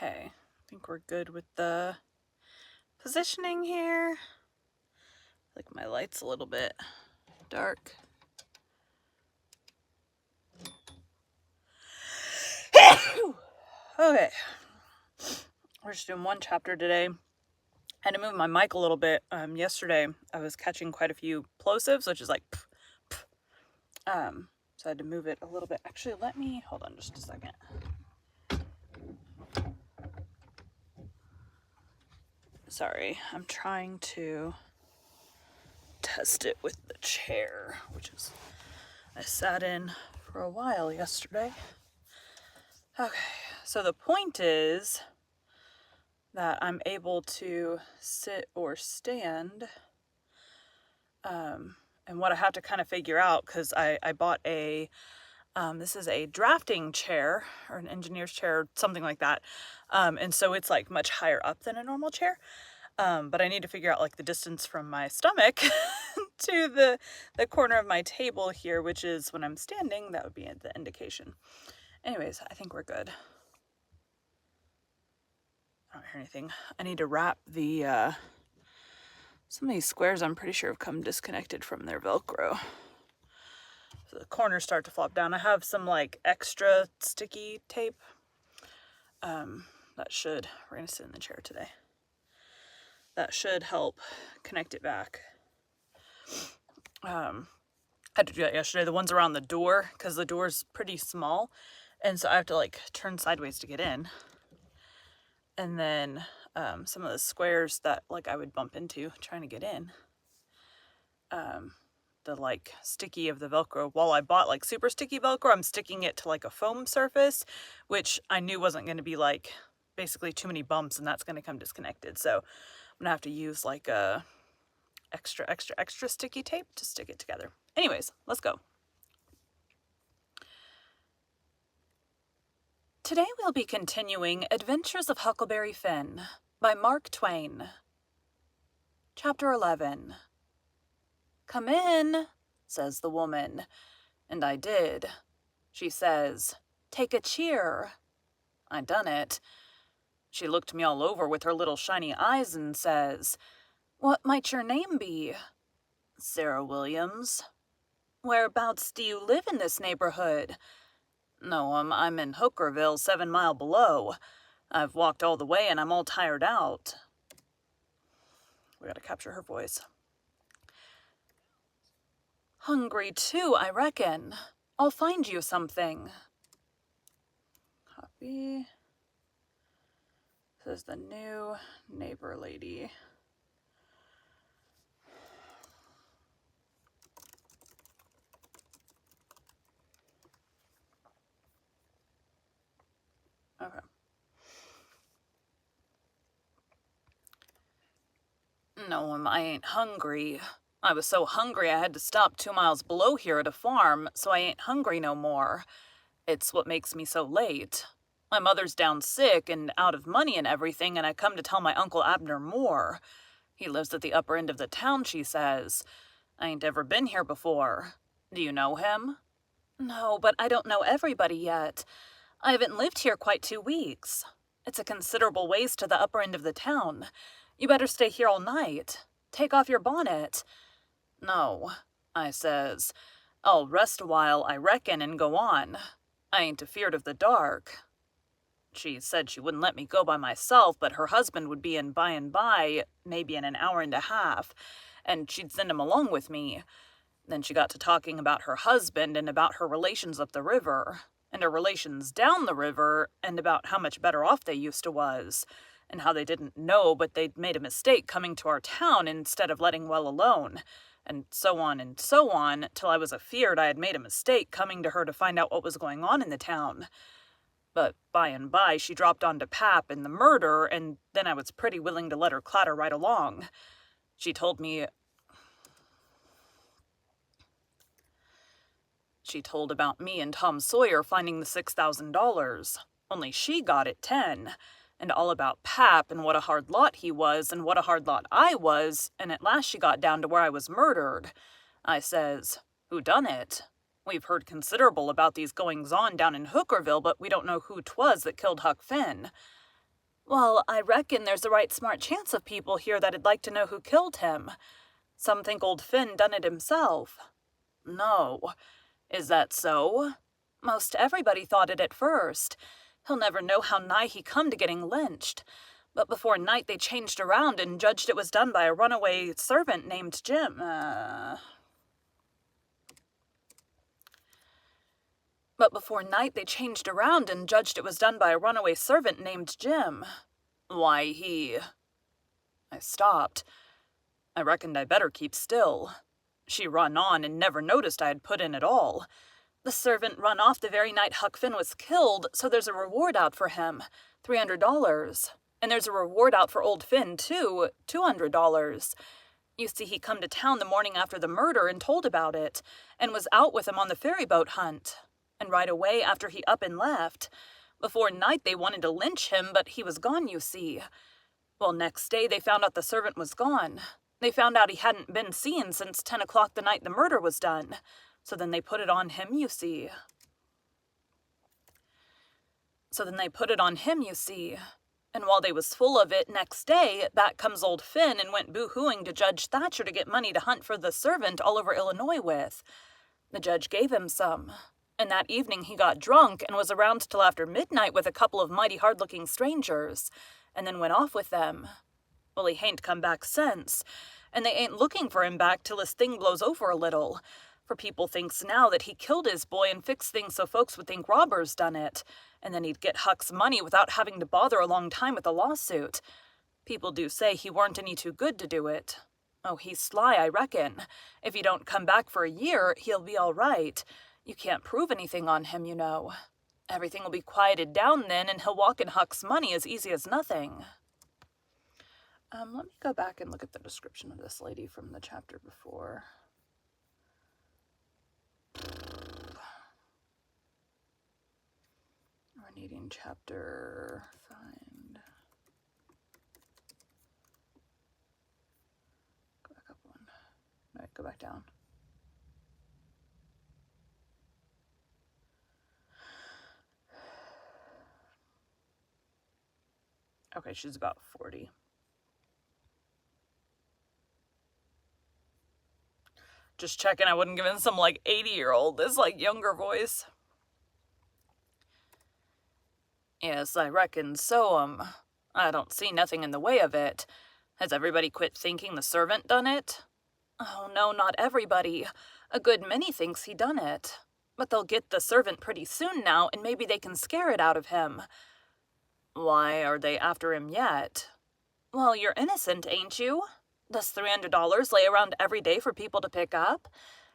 Okay, I think we're good with the positioning here. Like my light's a little bit dark. Okay, we're just doing one chapter today. I had to move my mic a little bit. Yesterday I was catching quite a few plosives, which is like so I had to move it a little bit. Actually, let me hold on just a second. Sorry, I'm trying to test it with the chair, which is I sat in for a while yesterday. Okay, so the point is that I'm able to sit or stand. And what I have to kind of figure out, because I bought a, this is a drafting chair or an engineer's chair, something like that. And so it's like much higher up than a normal chair. But I need to figure out like the distance from my stomach to the corner of my table here, which is when I'm standing, that would be the indication. Anyways, I think we're good. I don't hear anything. I need to wrap the, some of these squares I'm pretty sure have come disconnected from their Velcro. So the corners start to flop down. I have some like extra sticky tape. That should, we're gonna sit in the chair today. That should help connect it back. I had to do that yesterday. The ones around the door, because the door's pretty small. And so I have to like turn sideways to get in. And then some of the squares that like I would bump into trying to get in. The like sticky of the Velcro. While I bought like super sticky Velcro, I'm sticking it to like a foam surface, which I knew wasn't going to be like basically too many bumps and that's going to come disconnected. So I'm going to have to use like a extra sticky tape to stick it together. Anyways, let's go. Today we'll be continuing Adventures of Huckleberry Finn by Mark Twain. Chapter 11. Come in, says the woman, and I did. She says, take a cheer. I done it. She looked me all over with her little shiny eyes and says, what might your name be? Sarah Williams. Whereabouts do you live in this neighborhood? No, I'm in Hookerville, 7 miles below. I've walked all the way and I'm all tired out. We gotta capture her voice. Hungry too, I reckon. I'll find you something. Copy. This is the new neighbor lady. Okay. No, I ain't hungry. I was so hungry I had to stop 2 miles below here at a farm, so I ain't hungry no more. It's what makes me so late. My mother's down sick and out of money and everything, and I come to tell my Uncle Abner Moore. He lives at the upper end of the town, she says. I ain't ever been here before. Do you know him? No, but I don't know everybody yet. I haven't lived here quite 2 weeks. It's a considerable ways to the upper end of the town. You better stay here all night. Take off your bonnet. No, I says. I'll rest a while, I reckon, and go on. I ain't afeard of the dark. She said she wouldn't let me go by myself, but her husband would be in by and by, maybe in an hour and a half, and she'd send him along with me. Then she got to talking about her husband and about her relations up the river, and her relations down the river, and about how much better off they used to was, and how they didn't know but they'd made a mistake coming to our town instead of letting well alone, and so on, till I was afeard I had made a mistake coming to her to find out what was going on in the town. But by and by she dropped on to Pap and the murder, and then I was pretty willing to let her clatter right along. She told about me and Tom Sawyer finding the $6,000. Only she got it 10. And all about Pap and what a hard lot he was and what a hard lot I was, and at last she got down to where I was murdered. I says, who done it? We've heard considerable about these goings-on down in Hookerville, but we don't know who 'twas that killed Huck Finn. Well, I reckon there's a right smart chance of people here that'd like to know who killed him. Some think old Finn done it himself. No. Is that so? Most everybody thought it at first. He'll never know how nigh he come to getting lynched. But before night they changed around and judged it was done by a runaway servant named Jim. But before night they changed around and judged it was done by a runaway servant named Jim. Why, I stopped. I reckoned I better keep still. She run on and never noticed I had put in at all. The servant run off the very night Huck Finn was killed, so there's a reward out for him, $300. And there's a reward out for old Finn, too, $200. You see, he come to town the morning after the murder and told about it, and was out with him on the ferry boat hunt. And right away after he up and left. Before night they wanted to lynch him, but he was gone, you see. Well, next day they found out the servant was gone. They found out he hadn't been seen since 10 o'clock the night the murder was done. So then they put it on him, you see. And while they was full of it, next day, back comes old Finn and went boo-hooing to Judge Thatcher to get money to hunt for the servant all over Illinois with. The judge gave him some. And that evening he got drunk and was around till after midnight with a couple of mighty hard-looking strangers, and then went off with them. Well, he hain't come back since, and they ain't looking for him back till his thing blows over a little, for people thinks now that he killed his boy and fixed things so folks would think robbers done it, and then he'd get Huck's money without having to bother a long time with a lawsuit. People do say he weren't any too good to do it. Oh, he's sly, I reckon. If he don't come back for a year, he'll be all right. You can't prove anything on him, you know. Everything will be quieted down then, and he'll walk in Huck's money as easy as nothing. Let me go back and look at the description of this lady from the chapter before. We're needing chapter, find. Go back up one. All right, go back down. Okay, she's about 40. Just checking I wouldn't give in some, 80-year-old this, younger voice. Yes, I reckon so, I don't see nothing in the way of it. Has everybody quit thinking the servant done it? Oh, no, not everybody. A good many thinks he done it. But they'll get the servant pretty soon now, and maybe they can scare it out of him. Why are they after him yet? Well, you're innocent, ain't you? Does $300 lay around every day for people to pick up?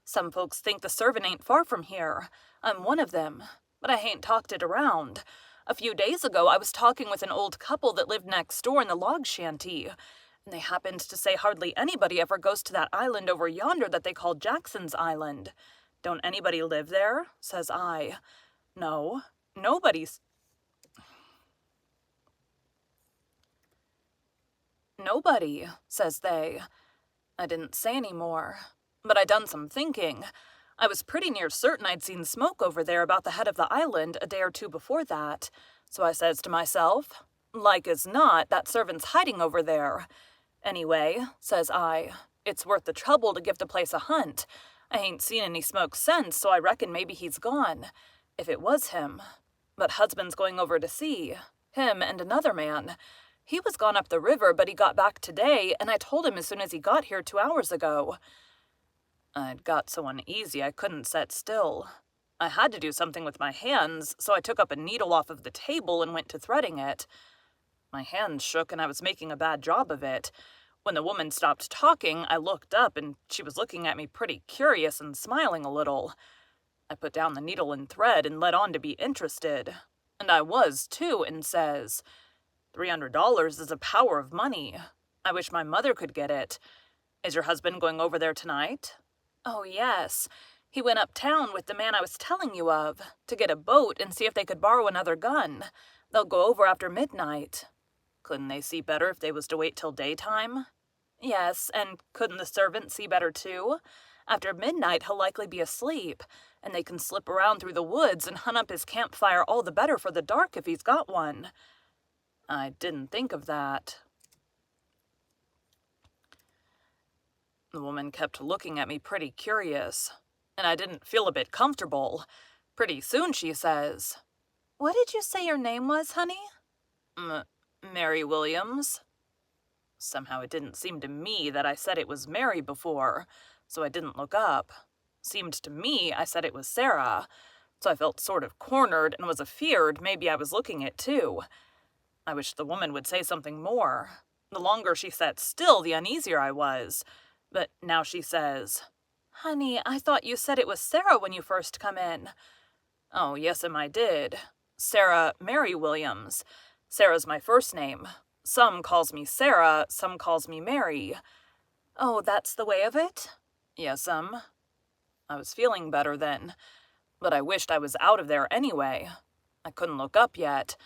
Some folks think the servant ain't far from here. I'm one of them, but I hain't talked it around. A few days ago, I was talking with an old couple that lived next door in the log shanty, and they happened to say hardly anybody ever goes to that island over yonder that they call Jackson's Island. Don't anybody live there? Says I. No, nobody's. Nobody, says they. I didn't say any more, but I done some thinking. I was pretty near certain I'd seen smoke over there about the head of the island a day or two before that, so I says to myself, like as not, that servant's hiding over there. Anyway, says I, it's worth the trouble to give the place a hunt. I ain't seen any smoke since, so I reckon maybe he's gone, if it was him. But husband's going over to see, him and another man. He was gone up the river, but he got back today, and I told him as soon as he got here 2 hours ago. I'd got so uneasy I couldn't set still. I had to do something with my hands, so I took up a needle off of the table and went to threading it. My hands shook and I was making a bad job of it. When the woman stopped talking, I looked up and she was looking at me pretty curious and smiling a little. I put down the needle and thread and let on to be interested. And I was, too, and says, $300 is a power of money. I wish my mother could get it. Is your husband going over there tonight? Oh, yes. He went uptown with the man I was telling you of, to get a boat and see if they could borrow another gun. They'll go over after midnight. Couldn't they see better if they was to wait till daytime? Yes, and couldn't the servant see better too? After midnight he'll likely be asleep, and they can slip around through the woods and hunt up his campfire all the better for the dark if he's got one. I didn't think of that. The woman kept looking at me pretty curious, and I didn't feel a bit comfortable. Pretty soon she says, "What did you say your name was, honey?" Mary Williams. Somehow it didn't seem to me that I said it was Mary before, so I didn't look up. Seemed to me I said it was Sarah, so I felt sort of cornered and was afeared maybe I was looking it too. I wished the woman would say something more. The longer she sat still, the uneasier I was. But now she says, "Honey, I thought you said it was Sarah when you first come in." "Oh, yes'm, I did. Sarah Mary Williams. Sarah's my first name. Some calls me Sarah, some calls me Mary." "Oh, that's the way of it?" "Yes'm." I was feeling better then, but I wished I was out of there anyway. I couldn't look up yet.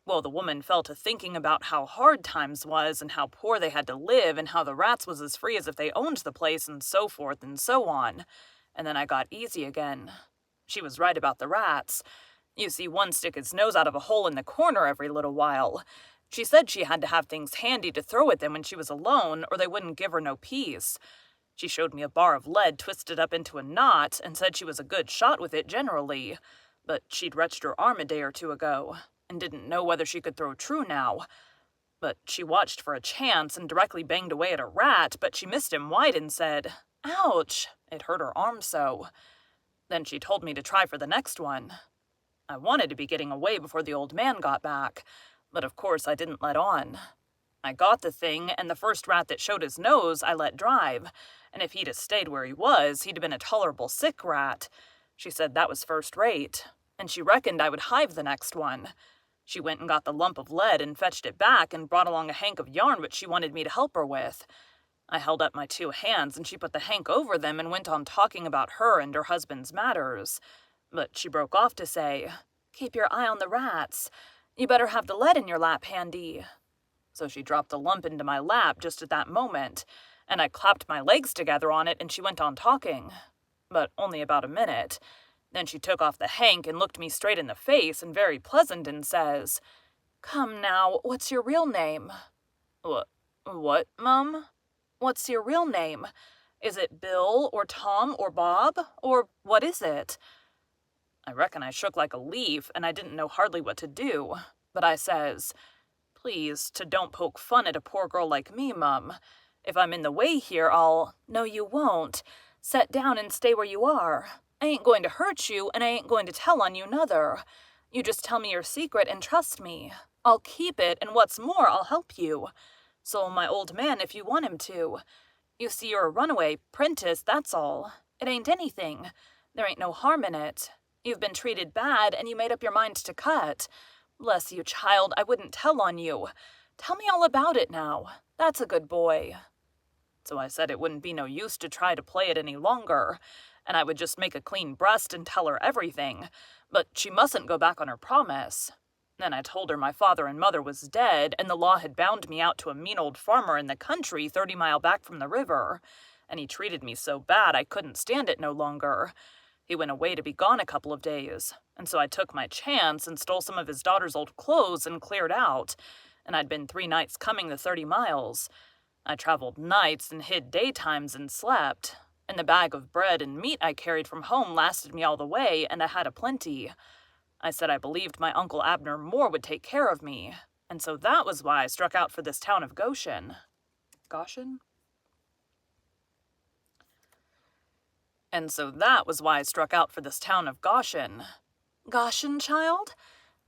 Well, the woman fell to thinking about how hard times was and how poor they had to live and how the rats was as free as if they owned the place and so forth and so on. And then I got easy again. She was right about the rats. You see, one stick his nose out of a hole in the corner every little while. She said she had to have things handy to throw at them when she was alone, or they wouldn't give her no peace. She showed me a bar of lead twisted up into a knot and said she was a good shot with it generally, but she'd wrenched her arm a day or two ago and didn't know whether she could throw true now. But she watched for a chance and directly banged away at a rat, but she missed him wide and said, "Ouch!" It hurt her arm so. Then she told me to try for the next one. I wanted to be getting away before the old man got back, but of course I didn't let on. I got the thing, and the first rat that showed his nose I let drive, and if he'd have stayed where he was, he'd have been a tolerable sick rat. She said that was first rate, and she reckoned I would hive the next one. She went and got the lump of lead and fetched it back and brought along a hank of yarn which she wanted me to help her with. I held up my 2 hands, and she put the hank over them and went on talking about her and her husband's matters. But she broke off to say, "Keep your eye on the rats. You better have the lead in your lap handy." So she dropped the lump into my lap just at that moment, and I clapped my legs together on it and she went on talking. But only about a minute. Then she took off the hank and looked me straight in the face and very pleasant and says, "Come now, what's your real name?" What, Mum? "What's your real name? Is it Bill or Tom or Bob? Or what is it?" I reckon I shook like a leaf and I didn't know hardly what to do. But I says, "Please, to don't poke fun at a poor girl like me, Mum. If I'm in the way here, I'll—" "No, you won't. Set down and stay where you are. I ain't going to hurt you, and I ain't going to tell on you, nuther. You just tell me your secret and trust me. I'll keep it, and what's more, I'll help you. So'll my old man if you want him to. You see, you're a runaway 'prentice, that's all. It ain't anything. There ain't no harm in it. You've been treated bad, and you made up your mind to cut. Bless you, child, I wouldn't tell on you. Tell me all about it now. That's a good boy." So I said it wouldn't be no use to try to play it any longer, and I would just make a clean breast and tell her everything, but she mustn't go back on her promise. Then I told her my father and mother was dead, and the law had bound me out to a mean old farmer in the country 30 mile back from the river, and he treated me so bad I couldn't stand it no longer. He went away to be gone a couple of days, and so I took my chance and stole some of his daughter's old clothes and cleared out, and I'd been 3 nights coming the 30 miles. I traveled nights and hid daytimes and slept, and the bag of bread and meat I carried from home lasted me all the way, and I had a plenty. I said I believed my Uncle Abner Moore would take care of me, and so that was why I struck out for this town of Goshen. Goshen? And so that was why I struck out for this town of Goshen. Goshen, child?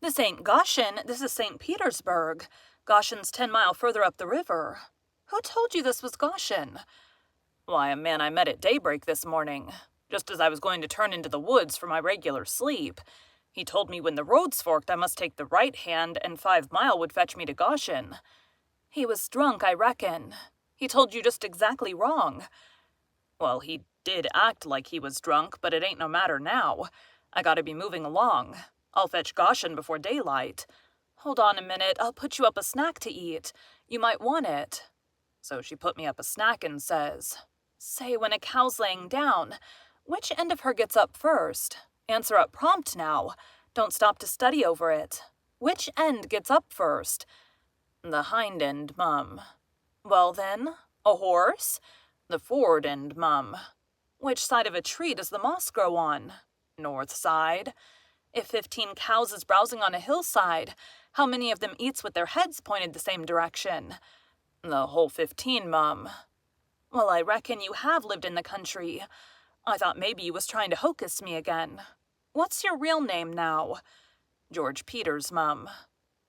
This ain't Goshen, this is St. Petersburg. Goshen's 10 mile further up the river. Who told you this was Goshen? Why, a man I met at daybreak this morning, just as I was going to turn into the woods for my regular sleep. He told me when the roads forked I must take the right hand, and 5 mile would fetch me to Goshen. He was drunk, I reckon. He told you just exactly wrong. Well, he did act like he was drunk, but it ain't no matter now. I gotta be moving along. I'll fetch Goshen before daylight. Hold on a minute, I'll put you up a snack to eat. You might want it. So she put me up a snack and says, "Say, when a cow's laying down, which end of her gets up first? Answer up prompt now. Don't stop to study over it. Which end gets up first? The hind end, Mum. Well then, a horse? The forward end, Mum. Which side of a tree does the moss grow on? North side. If 15 cows is browsing on a hillside, how many of them eats with their heads pointed the same direction? The whole 15, Mum. Well, I reckon you have lived in the country. I thought maybe you was trying to hocus me again. What's your real name now? George Peters, Mum.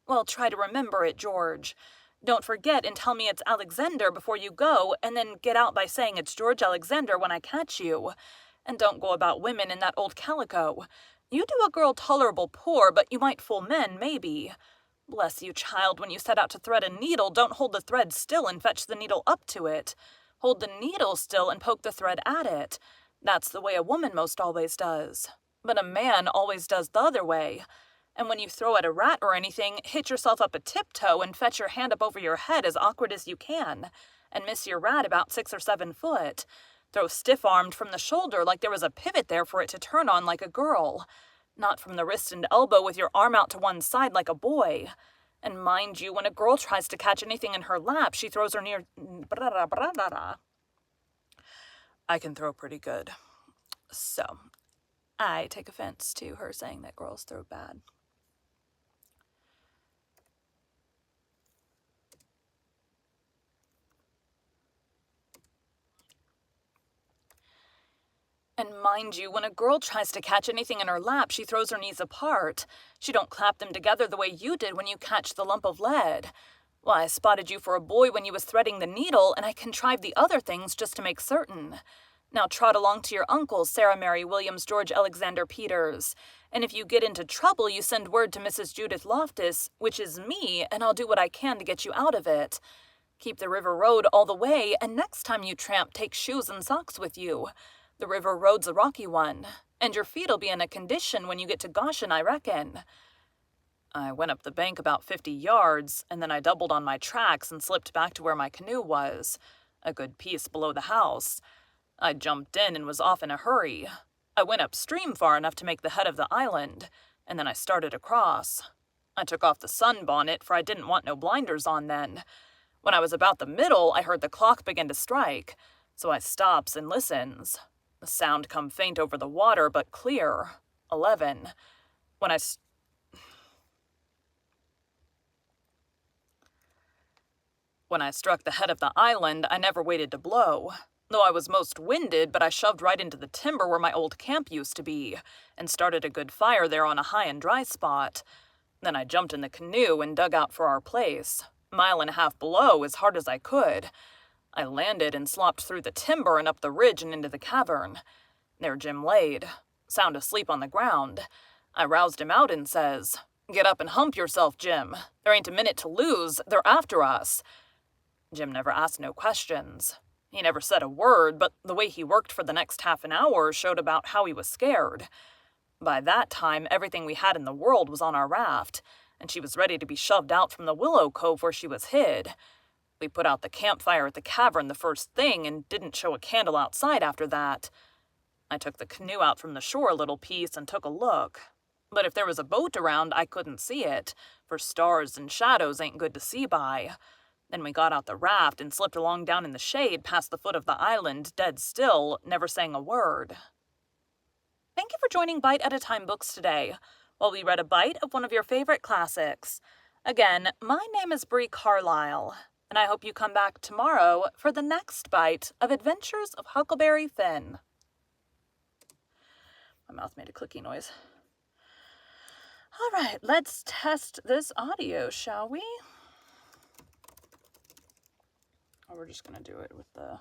Well, try to remember it, George. Don't forget and tell me it's Alexander before you go, and then get out by saying it's George Alexander when I catch you. And don't go about women in that old calico. You do a girl tolerable poor, but you might fool men, maybe. Bless you, child, when you set out to thread a needle, don't hold the thread still and fetch the needle up to it. Hold the needle still and poke the thread at it. That's the way a woman most always does. But a man always does the other way. And when you throw at a rat or anything, hit yourself up a tiptoe and fetch your hand up over your head as awkward as you can, and miss your rat about 6 or 7 foot. Throw stiff-armed from the shoulder like there was a pivot there for it to turn on like a girl. Not from the wrist and elbow with your arm out to one side like a boy. And mind you, when a girl tries to catch anything in her lap, she throws her near... I can throw pretty good. So, I take offense to her saying that girls throw bad. And mind you, when a girl tries to catch anything in her lap, she throws her knees apart. She don't clap them together the way you did when you catched the lump of lead. Why, I spotted you for a boy when you was threading the needle, and I contrived the other things just to make certain. Now trot along to your uncle, Sarah Mary Williams George Alexander Peters. And if you get into trouble, you send word to Mrs. Judith Loftus, which is me, and I'll do what I can to get you out of it. Keep the river road all the way, and next time you tramp, take shoes and socks with you. The river road's a rocky one, and your feet'll be in a condition when you get to Goshen, I reckon. I went up the bank about 50 yards, and then I doubled on my tracks and slipped back to where my canoe was, a good piece below the house. I jumped in and was off in a hurry. I went upstream far enough to make the head of the island, and then I started across. I took off the sunbonnet, for I didn't want no blinders on then. When I was about the middle, I heard the clock begin to strike, so I stops and listens. The sound come faint over the water, but clear. 11. When I struck the head of the island, I never waited to blow. Though I was most winded, but I shoved right into the timber where my old camp used to be, and started a good fire there on a high and dry spot. Then I jumped in the canoe and dug out for our place, 1.5 miles below, as hard as I could. I landed and slopped through the timber and up the ridge and into the cavern. There Jim laid, sound asleep on the ground. I roused him out and says, "Get up and hump yourself, Jim. There ain't a minute to lose. They're after us." Jim never asked no questions. He never said a word, but the way he worked for the next half an hour showed about how he was scared. By that time, everything we had in the world was on our raft, and she was ready to be shoved out from the willow cove where she was hid. We put out the campfire at the cavern the first thing and didn't show a candle outside after that. I took the canoe out from the shore a little piece and took a look. But if there was a boat around, I couldn't see it, for stars and shadows ain't good to see by. Then we got out the raft and slipped along down in the shade past the foot of the island, dead still, never saying a word. Thank you for joining Bite at a Time Books today, while we read a bite of one of your favorite classics. Again, my name is Bree Carlile, and I hope you come back tomorrow for the next bite of Adventures of Huckleberry Finn. My mouth made a clicky noise. All right, let's test this audio, shall we? Or we're just going to do it with the...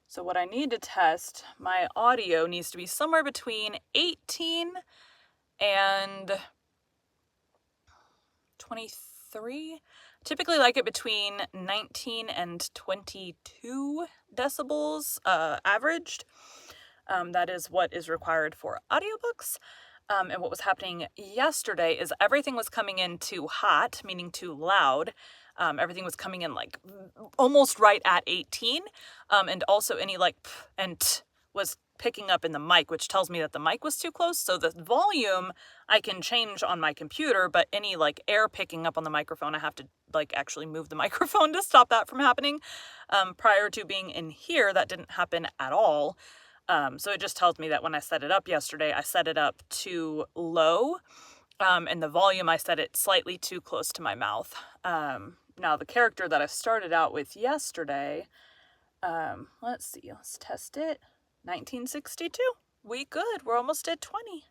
So what I need to test, my audio needs to be somewhere between 18 and 23. Typically like it between 19 and 22 decibels averaged. That is what is required for audiobooks. And what was happening yesterday is everything was coming in too hot, meaning too loud. Everything was coming in like almost right at 18. And also any like p and t was picking up in the mic, which tells me that the mic was too close. So the volume I can change on my computer, but any like air picking up on the microphone, I have to like actually move the microphone to stop that from happening. Prior to being in here, that didn't happen at all. So it just tells me that when I set it up yesterday, I set it up too low. And the volume, I set it slightly too close to my mouth. Now the character that I started out with yesterday, let's see, let's test it. 1962. We good. We're almost at 20.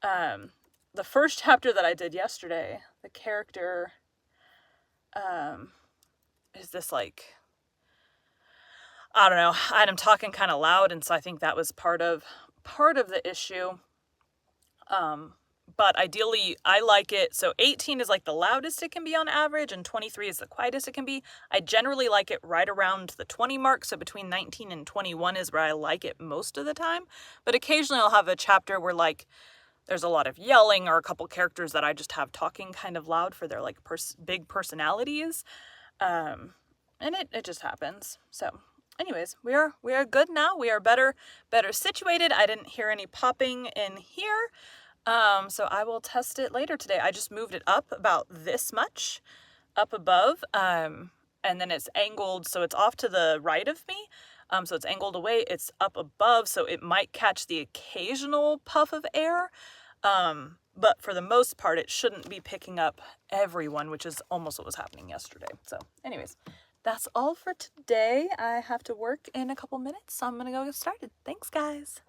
The first chapter that I did yesterday, the character is this like, I don't know, I'm talking kind of loud, and so I think that was part of the issue. But ideally, I like it. So 18 is like the loudest it can be on average, and 23 is the quietest it can be. I generally like it right around the 20 mark. So between 19 and 21 is where I like it most of the time. But occasionally I'll have a chapter where like there's a lot of yelling, or a couple characters that I just have talking kind of loud for their like big personalities. And it just happens. So anyways, we are good now. We are better situated. I didn't hear any popping in here. So I will test it later today. I just moved it up about this much up above, and then it's angled, so it's off to the right of me. So it's angled away, it's up above, so it might catch the occasional puff of air. But for the most part, it shouldn't be picking up everyone, which is almost what was happening yesterday. So anyways, that's all for today. I have to work in a couple minutes, so I'm gonna go get started. Thanks, guys.